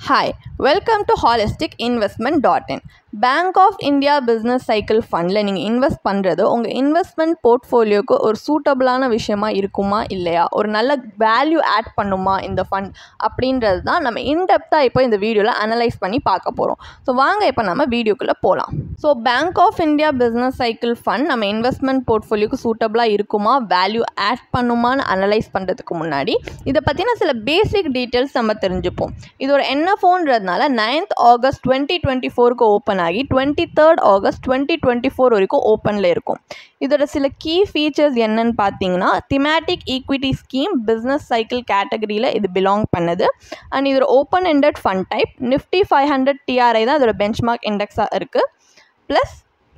Hi, welcome to holisticinvestment.in. Bank of India business cycle ஃபண்டில் நீங்கள் invest பண்ணுறது உங்கள் இன்வெஸ்ட்மெண்ட் போர்ட்ஃபோலியோக்கு ஒரு சூட்டபிளான விஷயமா இருக்குமா இல்லையா, ஒரு நல்ல வேல்யூ ஆட் பண்ணுமா இந்த ஃபண்ட் அப்படின்றது தான் நம்ம இன்டெப்த்தாக இப்போ இந்த வீடியோவில் அனலைஸ் பண்ணி பார்க்க போகிறோம். ஸோ வாங்க இப்போ நம்ம வீடியோக்குள்ளே போகலாம். So Bank of India business cycle fund நம்ம இன்வெஸ்ட்மெண்ட் போர்ட்ஃபோலியோக்கு சூட்டபிளாக இருக்குமா, வேல்யூ ஆட் பண்ணுமான்னு அனலைஸ் பண்ணுறதுக்கு முன்னாடி இதை பற்றின சில பேசிக் டீட்டெயில்ஸ் நம்ம தெரிஞ்சுப்போம். இது ஒரு NFOன்றதுனால 9th August 2024 ஓப்பன் ஆகி 23rd August 2024 வரைக்கும் ஓப்பனில் இருக்கும். இதோட சில கீ ஃபீச்சர்ஸ் என்னன்னு பார்த்தீங்கன்னா, thematic equity scheme business cycle கேட்டகரியில் இது பிலாங் பண்ணுது. அண்ட் இதோட open ended fund type Nifty 500 TRI தான் இதோட பெஞ்ச்மார்க் இண்டெக்ஸாக இருக்குது. ப்ளஸ்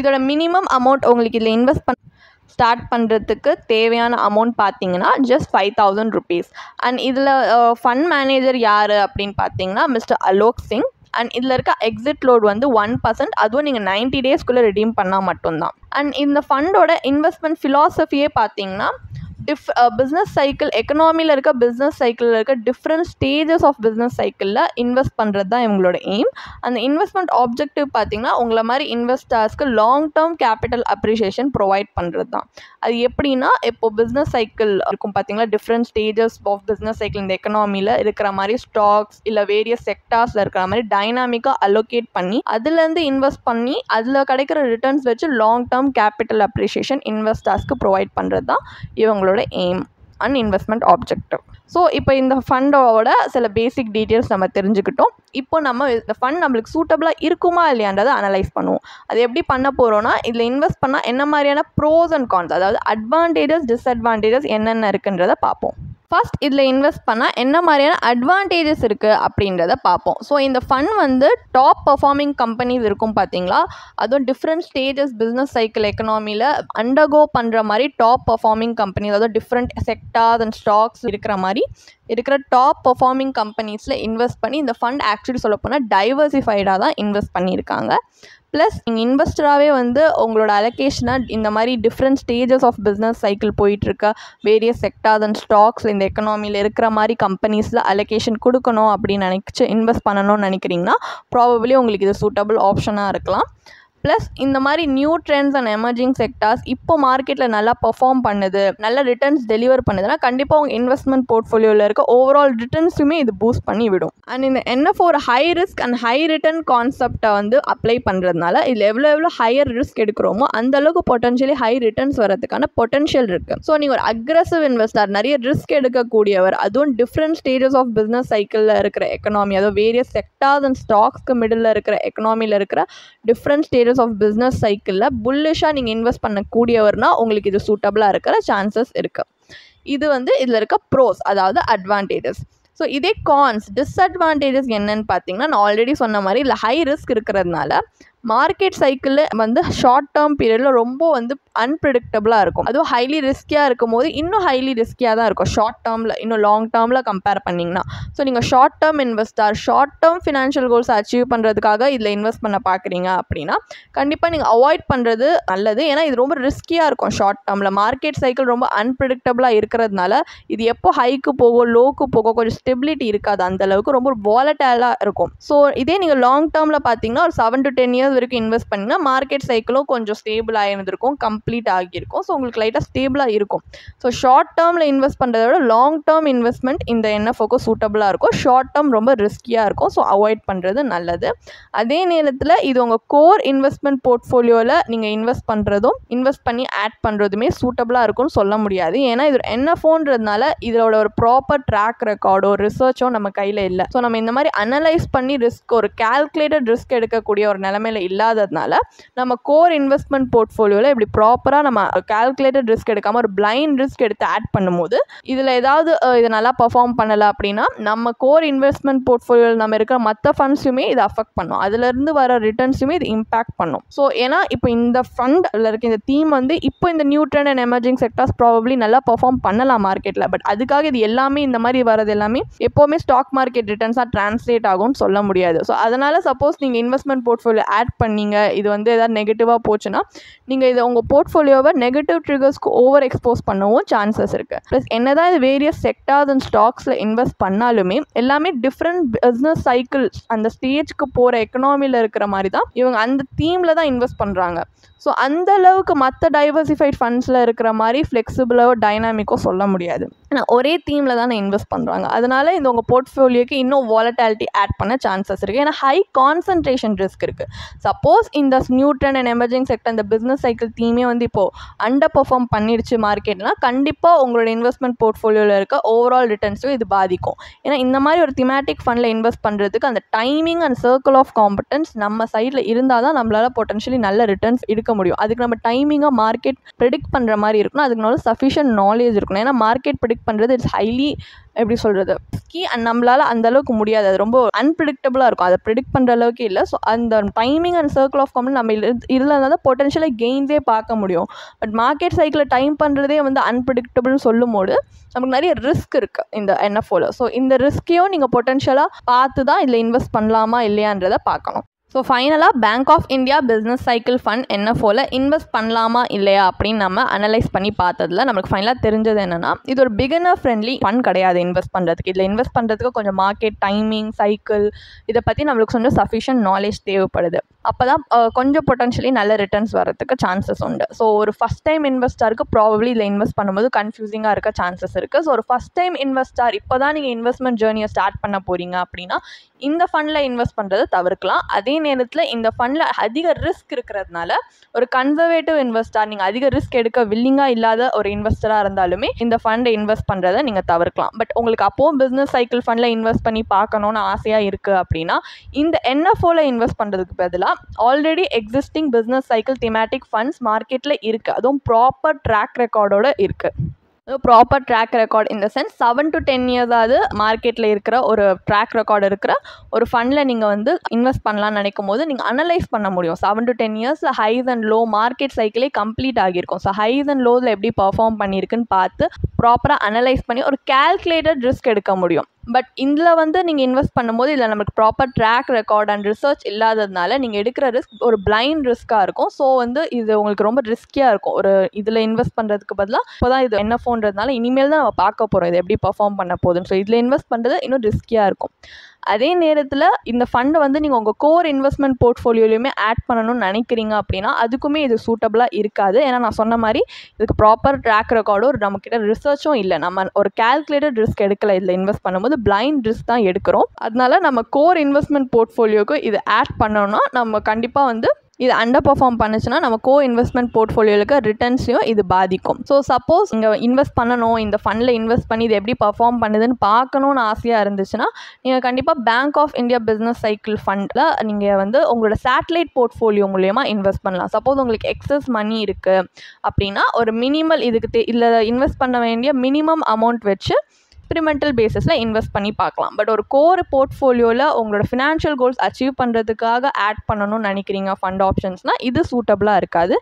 இதோட மினிமம் அமௌண்ட் உங்களுக்கு இதில் இன்வெஸ்ட் ஸ்டார்ட் பண்ணுறதுக்கு தேவையான அமௌண்ட் பார்த்தீங்கன்னா ஜஸ்ட் 5,000 rupees. அண்ட் இதில் ஃபண்ட் மேனேஜர் யார் அப்படின்னு பார்த்தீங்கன்னா மிஸ்டர் அலோக் சிங். அண்ட் இதில் இருக்க எக்ஸிட் லோட் வந்து 1%, அதுவும் நீங்கள் 90 daysக்குள்ளே ரெடீம் பண்ணால் மட்டும்தான். அண்ட் இந்த ஃபண்டோட இன்வெஸ்ட்மெண்ட் ஃபிலாசபியே பார்த்தீங்கன்னா பிஸ்னஸ் சைக்கிள் எக்கனாமியில் இருக்க பிஸ்னஸ் சைக்கிளில் இருக்க டிஃப்ரெண்ட் ஸ்டேஜஸ் ஆஃப் பிஸ்னஸ் சைக்கிளில் இன்வெஸ்ட் பண்ணுறது தான் இவங்களோட எய்ம். அந்த இன்வெஸ்ட்மெண்ட் ஆப்ஜெக்டிவ் பார்த்திங்கன்னா உங்களை மாதிரி இன்வெஸ்டர்ஸ்க்கு long term capital appreciation provide பண்ணுறது தான். அது எப்படின்னா, இப்போது பிஸ்னஸ் சைக்கிள் இருக்கும் பார்த்திங்களா, different stages of business cycle இந்த எக்கனாமியில் இருக்கிற மாதிரி ஸ்டாக்ஸ் இல்லை வேரியஸ் செக்டார்ஸில் இருக்கிற மாதிரி டைனாமிக்காக அலோகேட் பண்ணி அதுலேருந்து இன்வெஸ்ட் பண்ணி அதில் கிடைக்கிற ரிட்டர்ன்ஸ் வச்சு லாங் டேர்ம் கேபிட்டல் அப்ரிஷியேஷன் இன்வெஸ்டர்ஸ்க்கு ப்ரொவைட் பண்ணுறது தான் இவங்களோட aim and investment objective. So இப்போ இந்த ஃபண்டோட சில பேசிக் டீட்டெயில்ஸ் நம்ம தெரிஞ்சுக்கிட்டோம். இப்போ நம்ம இந்த ஃபண்ட் நம்மளுக்கு சூட்டபிளாக இருக்குமா இல்லையான்றதை அனலைஸ் பண்ணுவோம். அது எப்படி பண்ண போகிறோன்னா, இதில் இன்வெஸ்ட் பண்ணால் என்ன மாதிரியான ப்ரோஸ் அண்ட் கான்ஸ், அதாவது அட்வான்டேஜஸ் டிஸ்அட்வான்டேஜஸ் என்னென்ன இருக்குன்றதை பார்ப்போம். ஃபர்ஸ்ட் இதில் இன்வெஸ்ட் பண்ணால் என்ன மாதிரியான அட்வான்டேஜஸ் இருக்குது அப்படின்றத பார்ப்போம். ஸோ இந்த ஃபண்ட் வந்து டாப் பர்ஃபார்மிங் கம்பெனிஸ் இருக்கும் பார்த்தீங்களா, அதுவும் டிஃப்ரெண்ட் ஸ்டேஜஸ் பிஸ்னஸ் சைக்கிள் எக்கனாமியில் அண்டர்கோ பண்ணுற மாதிரி டாப் பர்ஃபார்மிங் கம்பெனிஸ், அதாவது டிஃப்ரெண்ட் செக்டார்ஸ் அண்ட் ஸ்டாக்ஸ் இருக்கிற மாதிரி இருக்கிற டாப் பர்ஃபார்மிங் கம்பெனிஸில் இன்வெஸ்ட் பண்ணி இந்த ஃபண்ட் ஆக்சுவலி சொல்ல போனால் டைவர்சிஃபைடாக தான் இன்வெஸ்ட் பண்ணியிருக்காங்க. ப்ளஸ் நீங்கள் இன்வெஸ்டராகவே வந்து உங்களோட அலோகேஷனாக இந்த மாதிரி different stages of business cycle போயிட்டுருக்க வேரியஸ் செக்டார்ஸ் அண்ட் ஸ்டாக்ஸ் இந்த எக்கனாமியில் இருக்கிற மாதிரி கம்பெனிஸில் அலோகேஷன் கொடுக்கணும் அப்படின்னு நினச்சி இன்வெஸ்ட் பண்ணணும்னு நினைக்கிறீங்கன்னா ப்ராபபிளி உங்களுக்கு இது சூட்டபிள் ஆப்ஷனாக இருக்கலாம். ப்ளஸ் இந்த மாதிரி new trends and emerging sectors இப்போ மார்க்கெட்டில் நல்லா பர்ஃபார்ம் பண்ணுது, நல்ல ரிட்டர்ன்ஸ் டெலிவர் பண்ணுதுன்னா கண்டிப்பாக உங்கள் இன்வெஸ்ட்மெண்ட் போர்ட்ஃபோலியோவில் இருக்க ஓவரால் ரிட்டர்ன்ஸுமே இது பூஸ்ட் பண்ணி விடும். அண்ட் இந்த NFO ஒரு high risk and high return கான்செப்டை வந்து அப்ளை பண்ணுறதுனால இதில் எவ்வளோ ஹையர் ரிஸ்க் எடுக்கிறோமோ அந்தளவுக்கு பொட்டன்ஷியலி ஹை ரிட்டர்ன்ஸ் வரதுக்கான பொட்டன்ஷியல் இருக்குது. ஸோ நீங்கள் ஒரு அக்ரெசிவ் இன்வெஸ்டர், நிறைய ரிஸ்க் எடுக்கக்கூடியவர், அதுவும் டிஃப்ரெண்ட் ஸ்டேஜஸ் ஆஃப் பிஸ்னஸ் சைக்கிளில் இருக்கிற எக்கனாமி, அதுவும் வேரியஸ் செக்டார்ஸ் அண்ட் ஸ்டாக்ஸ்க்கு மிடில் இருக்கிற எக்கனாமியில் இருக்கிற டிஃப்ரெண்ட் ஸ்டேஜஸ் ஆஃப் பிஸ்னஸ் சைக்கிளில் புல்லிஷாக நீங்கள் இன்வெஸ்ட் பண்ணக்கூடியவர்னா உங்களுக்கு இது சூட்டபிளாக இருக்கிற சான்சஸ் இருக்குது. இது வந்து இதில் இருக்க ப்ரோஸ், அதாவது அட்வான்டேஜஸ். ஸோ இதே கான்ஸ் டிஸ்அட்வான்டேஜஸ் என்னன்னு பார்த்தீங்கன்னா, நான் ஆல்ரெடி சொன்ன மாதிரி இல்லை ஹை ரிஸ்க் இருக்கிறதுனால மார்க்கெட் சைக்கிளில் வந்து ஷார்ட் டேர்ம் பீரியடில் ரொம்ப வந்து அன்பிரிடிக்டபுளாக இருக்கும். அதுவும் ஹைலி ரிஸ்கியாக இருக்கும் போது இன்னும் ஹைலி ரிஸ்கியாக தான் இருக்கும் ஷார்ட் டேர்மில், இன்னும் லாங் டேர்மில் கம்பேர் பண்ணிங்கன்னா. ஸோ நீங்கள் short term investor, short term financial goals achieve பண்ணுறதுக்காக இதில் இன்வெஸ்ட் பண்ண பார்க்குறீங்க அப்படின்னா கண்டிப்பாக நீங்கள் அவாய்ட் பண்ணுறது நல்லது. ஏன்னா இது ரொம்ப ரிஸ்கியாக இருக்கும் ஷார்ட் டேர்மில். மார்க்கெட் சைக்கிள் ரொம்ப அன்பிரிடிக்டபுளாக இருக்கிறதுனால இது எப்போ ஹைக்கு போகும் லோக்கு போகும் கொஞ்சம் ஸ்டெபிலிட்டி இருக்காது, அந்தளவுக்கு ரொம்ப வாலட்டைலாக இருக்கும். ஸோ இதே நீங்கள் லாங் டேர்மில் பார்த்தீங்கன்னா ஒரு 7 to 10 years வரைக்கும் இன்வெஸ்ட் பண்ணிங்கன்னா மார்க்கெட் சைக்கிளும் கொஞ்சம் ஸ்டேபிள் ஆகிருந்திருக்கும், கம்ப்ளீட் ஆகியிருக்கும். ஸோ உங்களுக்கு லைட்டாக ஸ்டேபிளாக இருக்கும். ஸோ ஷார்ட் டேர்மில் இன்வெஸ்ட் பண்ணுறத விட லாங் டேர்ம் இன்வெஸ்ட்மெண்ட் இந்த NFOக்கு சூட்டபிளாக இருக்கும். ஷார்ட் டேர்ம் ரொம்ப ரிஸ்கியாக இருக்கும். ஸோ அவாய்ட் பண்ணுறது நல்லது. அதே நேரத்தில் இது உங்கள் கோர் இன்வெஸ்ட்மெண்ட் போர்ட்ஃபோலியோவில் நீங்கள் இன்வெஸ்ட் பண்ணுறதும் இன்வெஸ்ட் பண்ணி ஆட் பண்ணுறதுமே சூட்டபிளாக இருக்கும்னு சொல்ல முடியாது. ஏன்னா இது NFOன்றதுனால இதோட ஒரு ப்ராப்பர் ட்ராக் ரெக்கார்டோ ரிசர்ச்சோ நம்ம கையில் இல்லை. ஸோ நம்ம இந்த மாதிரி அனலைஸ் பண்ணி ரிஸ்க், ஒரு கால்குலேட்டட் ரிஸ்க் எடுக்கக்கூடிய ஒரு நிலைமையில் இல்லாததுனால நம்ம கோர் இன்வெஸ்ட்மெண்ட் போர்ட்ஃபோலியோவில் இப்படி ப்ராப்பராக நம்ம கால்குலேட்டட் ரிஸ்க் எடுக்காமல் ஒரு பிளைண்ட் ரிஸ்க் எடுத்து ஆட் பண்ணும்போது இதில் ஏதாவது இது நல்லா பர்ஃபார்ம் பண்ணலை அப்படின்னா நம்ம கோர் இன்வெஸ்ட்மெண்ட் போர்ட்ஃபோலியோவில் நம்ம இருக்கிற மற்ற ஃபண்ட்ஸுமே இது அஃபெக்ட் பண்ணும், அதுலேருந்து வர ரிட்டர்ன்ஸுமே இது இம்பாக்ட் பண்ணும். ஸோ ஏன்னா இப்போ இந்த ஃபண்டில் இருக்க இந்த தீம் வந்து இப்போ இந்த new trend and emerging sectors probably நல்லா பர்ஃபார்ம் பண்ணலாம் மார்க்கெட்டில். பட் அதுக்காக இது எல்லாமே இந்த மாதிரி வரது எல்லாமே எப்போவுமே ஸ்டாக் மார்க்கெட் ரிட்டர்ன்ஸாக ட்ரான்ஸ்லேட் ஆகும்னு சொல்ல முடியாது. ஸோ அதனால் சப்போஸ் நீங்கள் இன்வெஸ்ட்மெண்ட் போர்ட்ஃபோலியோ ஆட் ஆட் பண்ணீங்க, இது வந்து ஏதாவது நெகட்டிவாக போச்சுன்னா நீங்கள் இதை உங்கள் போர்ட்ஃபோலியோவை நெகட்டிவ் ட்ரிகர்ஸ்க்கு ஓவர் எக்ஸ்போஸ் பண்ணவும் சான்சஸ் இருக்குது. ப்ளஸ் என்னதான் இது வேரியஸ் செக்டார்ஸ் அண்ட் ஸ்டாக்ஸில் இன்வெஸ்ட் பண்ணாலுமே எல்லாமே டிஃப்ரெண்ட் பிஸ்னஸ் சைக்கிள்ஸ் அந்த ஸ்டேஜ்க்கு போகிற எக்கனாமியில் இருக்கிற மாதிரி தான் இவங்க அந்த தீமில் தான் இன்வெஸ்ட் பண்ணுறாங்க. ஸோ அந்த அளவுக்கு மற்ற டைவர்சிஃபைட் ஃபண்ட்ஸில் இருக்கிற மாதிரி ஃப்ளெக்சிபிளாக டைனாமிக்கோ சொல்ல முடியாது. ஏன்னா ஒரே தீமில் தானே இன்வெஸ்ட் பண்ணுறாங்க. அதனால இந்த உங்கள் போர்ட்ஃபோலியோக்கு இன்னும் வாலட்டாலிட்டி ஆட் பண்ண சான்சஸ் இருக்குது. ஏன்னா ஹை கான்சன்ட்ரேஷன் ரிஸ்க் இருக்குது. சப்போஸ் இந்த new trend and emerging sector இந்த பிஸ்னஸ் சைக்கிள் தீமே வந்து இப்போது அண்டர் பெர்ஃபார்ம் பண்ணிடுச்சு மார்க்கெட்னா கண்டிப்பாக உங்களோட இன்வெஸ்ட்மெண்ட் போர்ட்ஃபோலியோவில் இருக்க ஓவரால் ரிட்டர்ன்ஸும் இது பாதிக்கும். ஏன்னா இந்த மாதிரி ஒரு திமேட்டிக் ஃபண்டில் இன்வெஸ்ட் பண்ணுறதுக்கு அந்த timing and circle of competence நம்ம சைடில் இருந்தால் தான் நம்மளால் பொட்டன்ஷியலி நல்ல ரிட்டர்ன்ஸ் எடுக்க முடியும். அதுக்கு நம்ம டைமிங்காக மார்க்கெட் ப்ரெடிக்ட் பண்ணுற மாதிரி இருக்கணும். அதுக்கு நல்ல சஃபிஷியன்ட் நாலேஜ் இருக்கணும். ஏன்னா மார்க்கெட் ப்ரெடிக்ட் பண்ணுறது இட்ஸ் ஹைலி எப்படி சொல்கிறது ஸ்கி அண்ட் நம்மளால் அந்த அளவுக்கு முடியாது. அது ரொம்ப அன்பிரிடிக்டபுளாக இருக்கும். அதை ப்ரெடிக்ட் பண்ணுற அளவுக்கு இல்லை. ஸோ அந்த டைமிங் அண்ட் சர்க்கிள் ஆஃப் காம்பன் நம்ம இதில் தான் பொட்டன்ஷியலாக கெயின்ஸே பார்க்க முடியும். பட் மார்க்கெட் சைக்கிளில் டைம் பண்ணுறதே வந்து அன்பிரிடிக்டபுள்னு சொல்லும் போது நமக்கு நிறைய ரிஸ்க் இருக்குது இந்த என்எஃப்ஓவில். ஸோ இந்த ரிஸ்க்கையும் நீங்கள் பொட்டன்ஷியலாக பார்த்து தான் இதில் இன்வெஸ்ட் பண்ணலாமா இல்லையான்றதை பார்க்கணும். ஸோ ஃபைனலாக bank of India business cycle fund என்எஃப்ஓவில் இன்வெஸ்ட் பண்ணலாமா இல்லையா அப்படின்னு நம்ம அனலைஸ் பண்ணி பார்த்ததில் நமக்கு ஃபைனலாக தெரிஞ்சது என்னென்னா இது ஒரு பிகினர் ஃப்ரெண்ட்லி ஃபண்ட் கிடையாது இன்வெஸ்ட் பண்ணுறதுக்கு. இதில் இன்வெஸ்ட் பண்ணுறதுக்கு கொஞ்சம் மார்க்கெட் டைமிங் சைக்கிள் இதை பற்றி நம்மளுக்கு கொஞ்சம் சஃபிஷியன்ட் நாலேஜ் தேவைப்படுது. அப்போ தான் கொஞ்சம் பொட்டன்ஷியலி நல்ல ரிட்டர்ன்ஸ் வரதுக்கு சான்சஸ் உண்டு. ஸோ ஒரு ஃபஸ்ட் டைம் இன்வெஸ்டருக்கு ப்ராபப்ளி இதில் இன்வெஸ்ட் பண்ணும்போது கன்ஃபியூசிங்காக இருக்க சான்சஸ் இருக்குது. ஸோ ஒரு ஃபஸ்ட் டைம் இன்வெஸ்டர் இப்போ தான் நீங்கள் இன்வெஸ்ட்மெண்ட் ஜேர்னியை ஸ்டார்ட் பண்ண போகிறீங்க அப்படின்னா இந்த ஃபண்டில் இன்வெஸ்ட் பண்ணுறதை தவிர்க்கலாம். அதே நேரத்தில் இந்த ஃபண்டில் அதிக ரிஸ்க் இருக்கிறதுனால ஒரு கன்சர்வேட்டிவ் இன்வெஸ்டர் நீங்கள் அதிக ரிஸ்க் எடுக்க வில்லிங்காக இல்லாத ஒரு இன்வெஸ்டராக இருந்தாலுமே இந்த ஃபண்டை இன்வெஸ்ட் பண்ணுறதை நீங்கள் தவிர்க்கலாம். பட் உங்களுக்கு அப்போவும் பிஸ்னஸ் சைக்கிள் ஃபண்டில் இன்வெஸ்ட் பண்ணி பார்க்கணுன்னு ஆசையாக இருக்குது அப்படின்னா இந்த என்எஃப்ஓவில் இன்வெஸ்ட் பண்ணுறதுக்கு பதிலாக already existing business cycle thematic funds மார்க்கெட்டில் இருக்குது. அதுவும் ப்ராப்பர் ட்ராக் ரெக்கார்டோடு இருக்குது. ப்ராப்பர் ட்ராக் ரெக்கார்ட் இந்த சென்ஸ் 7 to 10 இயர்ஸாவது மார்க்கெட்டில் இருக்கிற ஒரு ட்ராக் ரெக்கார்டு இருக்கிற ஒரு ஃபண்டில் நீங்கள் வந்து இன்வெஸ்ட் பண்ணலான்னு நினைக்கும் போது நீங்கள் அனலைஸ் பண்ண முடியும். 7 to 10 இயர்ஸில் ஹைஸ் அண்ட் லோ மார்க்கெட் சைக்கிளே கம்ப்ளீட் ஆகியிருக்கும். ஸோ ஹைஸ் அண்ட் லோவில் எப்படி பர்ஃபார்ம் பண்ணியிருக்குன்னு பார்த்து ப்ராப்பராக அனலைஸ் பண்ணி ஒரு கால்குலேட்டட் ரிஸ்க் எடுக்க முடியும். பட் இதில் வந்து நீங்கள் இன்வெஸ்ட் பண்ணும்போது இதில் நமக்கு proper track record and research இல்லாததுனால நீங்கள் எடுக்கிற ரிஸ்க் ஒரு பிளைண்ட் ரிஸ்க்காக இருக்கும். ஸோ வந்து இது உங்களுக்கு ரொம்ப ரிஸ்கியாக இருக்கும். ஒரு இதில் இன்வெஸ்ட் பண்ணுறதுக்கு பதிலாக இப்போ தான் இது என்எஃப்ஓன்றதுனால இனிமேல் தான் நம்ம பார்க்க போகிறோம் இது எப்படி பர்ஃபார்ம் பண்ண போகுதுன்னு. ஸோ இதில் இன்வெஸ்ட் பண்ணுறது இன்னும் ரிஸ்கியாக இருக்கும். அதே நேரத்தில் இந்த ஃபண்டை வந்து நீங்கள் உங்கள் கோர் இன்வெஸ்ட்மெண்ட் போர்ட்ஃபோலியோலையுமே ஆட் பண்ணணும்னு நினைக்கிறீங்க அப்படின்னா அதுக்குமே இது சூட்டபுளாக இருக்காது. ஏன்னா நான் சொன்ன மாதிரி இதுக்கு ப்ராப்பர் ட்ராக் ரெக்கார்டும் ஒரு நம்மக்கிட்ட ரிசர்ச்சும் இல்லை. நம்ம ஒரு கால்குலேட்டட் ரிஸ்க் எடுக்கலை. இதில் இன்வெஸ்ட் பண்ணும்போது பிளைண்ட் ரிஸ்க் தான் எடுக்கிறோம். அதனால நம்ம கோர் இன்வெஸ்ட்மெண்ட் போர்ட்ஃபோலியோக்கு இது ஆட் பண்ணோம்னா நம்ம கண்டிப்பாக வந்து இது அண்டர் பர்ஃபார்ம் பண்ணுச்சுன்னா நம்ம கோ இன்வெஸ்ட்மெண்ட் போர்ட்ஃபோலியோலுக்கு ரிட்டர்ன்ஸையும் இது பாதிக்கும். ஸோ சப்போஸ் இங்கே இன்வெஸ்ட் பண்ணணும் இந்த ஃபண்டில் இன்வெஸ்ட் பண்ணி இது எப்படி பர்ஃபார்ம் பண்ணுதுன்னு பார்க்கணுன்னு ஆசையாக இருந்துச்சுன்னா நீங்கள் கண்டிப்பாக Bank of India business cycle ஃபண்டில் நீங்கள் வந்து உங்களோட சேட்டலைட் போர்ட்ஃபோலியோ மூலயமா இன்வெஸ்ட் பண்ணலாம். சப்போஸ் உங்களுக்கு எக்ஸஸ் மணி இருக்குது அப்படின்னா ஒரு மினிமல் இதுக்கு இல்லை இன்வெஸ்ட் பண்ண வேண்டிய மினிமம் அமௌண்ட் வச்சு எக்ஸ்பெரிமெண்டல் பேஸிஸில் இன்வெஸ்ட் பண்ணி பார்க்கலாம். பட் ஒரு கோர் போர்ட்ஃபோலியோவில் உங்களோட ஃபினான்ஷியல் கோல்ஸ் அச்சீவ் பண்ணுறதுக்காக ஆட் பண்ணணும்னு நினைக்கிறீங்க ஃபண்ட் ஆப்ஷன்ஸ்னால் இது சூட்டபுளாக இருக்காது.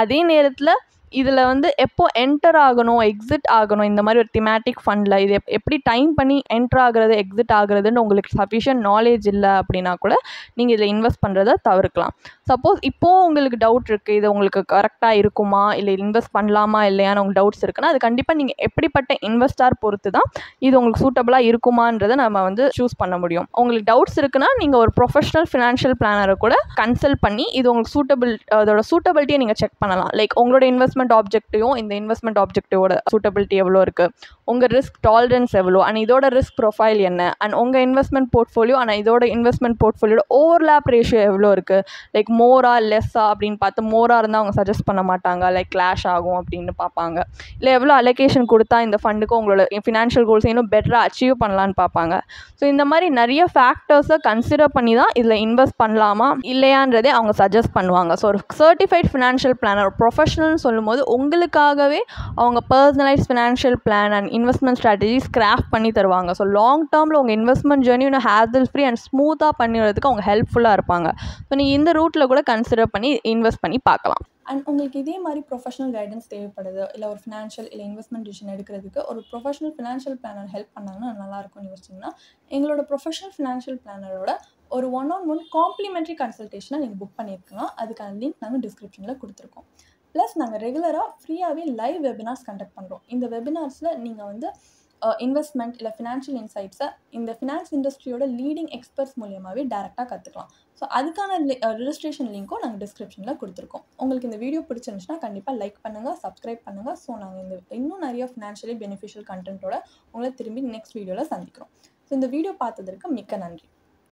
அதே நேரத்தில் இதில் வந்து எப்போ என்டர் ஆகணும் எக்ஸிட் ஆகணும் இந்த மாதிரி ஒரு திமேட்டிக் ஃபண்டில் இது எப்படி டைம் பண்ணி என்டர் ஆகிறது எக்ஸிட் ஆகுறதுன்னு உங்களுக்கு சஃபிஷியன்ட் நாலேஜ் இல்லை அப்படின்னா கூட நீங்கள் இதில் இன்வெஸ்ட் பண்ணுறதை தவிர்க்கலாம். சப்போஸ் இப்போது உங்களுக்கு டவுட் இருக்குது இது உங்களுக்கு கரெக்டாக இருக்குமா இல்லை இன்வெஸ்ட் பண்ணலாமா இல்லையான்னு உங்களுக்கு டவுட்ஸ் இருக்குன்னா அது கண்டிப்பாக நீங்கள் எப்படிப்பட்ட இன்வெஸ்டார் பொறுத்து தான் இது உங்களுக்கு சூட்டபுளாக இருக்குமான்றதை நம்ம வந்து சூஸ் பண்ண முடியும். உங்களுக்கு டவுட்ஸ் இருக்குன்னா நீங்கள் ஒரு ப்ரொஃபஷனல் ஃபினான்ஷியல் பிளானரை கூட கன்சல்ட் பண்ணி இது உங்களுக்கு அதோட சூட்டபிலிட்டியை நீங்கள் செக் பண்ணலாம். லைக் உங்களோட இன்வெஸ்ட்மெண்ட் ஆப்ஜெக்டிவும் இந்த இன்வெஸ்ட்மெண்ட் ஆப்ஜெக்டிவோட சூட்டபிலிட்டி எவ்வளோ இருக்குது, உங்கள் ரிஸ்க் டாலரன்ஸ் எவ்வளோ அண்ட் இதோட ரிஸ்க் ப்ரொஃபைல் என்ன அண்ட் உங்கள் இன்வெஸ்ட்மெண்ட் போர்ட்ஃபோலியோ ஆனால் இதோட இன்வெஸ்ட்மெண்ட் போர்ட்ஃபோலியோட ஓவர்லேப் ரேஷியோ எவ்வளோ இருக்குது. லைக் மோரா லெஸ்ஸா அப்படின்னு பார்த்து மோராக இருந்தால் அவங்க சஜஸ்ட் பண்ண மாட்டாங்க. லைக் கிளாஷ் ஆகும் அப்படின்னு பார்ப்பாங்க. இல்லை எவ்வளோ அலோகேஷன் கொடுத்தா இந்த ஃபண்டுக்கு உங்களோட ஃபினான்ஷியல் கோல்ஸ் இன்னும் பெட்டராக அச்சீவ் பண்ணலான்னு பார்ப்பாங்க. ஸோ இந்த மாதிரி நிறைய ஃபேக்டர்ஸை கன்சிடர் பண்ணி தான் இதில் இன்வெஸ்ட் பண்ணலாமா இல்லையான்றதே அவங்க சஜஸ்ட் பண்ணுவாங்க. ஸோ ஒரு சர்டிஃபைட் ஃபினான்ஷியல் பிளானர் ப்ரொஃபஷனல்னு சொல்லும்போது உங்களுக்காகவே அவங்க personalise financial plan and investment strategies craft பண்ணி தருவாங்க. ஸோ லாங் டேர்மில் உங்கள் இன்வெஸ்ட்மெண்ட் ஜேர்னி இன்னும் ஹேசல் ஃப்ரீ அண்ட் ஸ்மூத்தாக பண்ணிடுறதுக்கு அவங்க ஹெல்ப்ஃபுல்லாக இருப்பாங்க. ஸோ நீங்கள் இந்த ரூட்டில் கூட கன்சிடர் பண்ணி இன்வெஸ்ட் பண்ணி பார்க்கலாம். அண்ட் உங்களுக்கு இதே மாதிரி ப்ரொஃபஷனல் கைடன்ஸ் தேவைப்படுது இல்லை ஒரு ஃபினான்ஷியல் இல்லை இன்வெஸ்ட்மெண்ட் டிசிஷன் எடுக்கிறதுக்கு ஒரு ப்ரொஃபஷனல் ஃபினான்ஷியல் பிளானர் ஹெல்ப் பண்ணாங்கன்னா நல்லாயிருக்கும்னு யோசிச்சிங்கன்னா எங்களோட ப்ரொஃபஷனல் ஃபினான்ஷியல் பிளானரோட ஒரு ஒன் காம்ப்ளிமெண்ட்ரி கன்சல்டேஷனை நீங்கள் புக் பண்ணியிருக்கலாம். அதுக்கான லிங்க் நாங்கள் டிஸ்கிரிப்ஷனில் கொடுத்துருக்கோம். ப்ளஸ் நாங்கள் ரெகுலராக ஃப்ரீயாகவே லைவ் வெபினார்ஸ் கண்டக்ட் பண்ணுறோம். இந்த வெபினார்ஸில் நீங்கள் வந்து இன்வெஸ்ட்மெண்ட் இல்லை ஃபினான்ஷியல் இன்சைட்ஸை இந்த ஃபினான்ஸ் இண்டஸ்ட்ரியோட லீடிங் எக்ஸ்பர்ட்ஸ் மூலியமாகவே டேரெக்டாக கற்றுக்கலாம். ஸோ அதுக்கான ரிஜிஸ்ட்ரேஷன் லிங்க்கும் நாங்கள் டிஸ்கிரிப்ஷனில் கொடுத்துருக்கோம். உங்களுக்கு இந்த வீடியோ பிடிச்சிருந்துச்சுன்னா கண்டிப்பாக லைக் பண்ணுங்கள், சப்ஸ்கிரைப் பண்ணுங்கள். ஸோ நாங்கள் இன்னும் நிறைய ஃபினான்ஷியலி பெனிஃபிஷியல் கண்டென்ட்டோட உங்களை திரும்பி நெக்ஸ்ட் வீடியோவில் சந்திக்கிறோம். ஸோ இந்த வீடியோ பார்த்ததற்கு மிக்க நன்றி.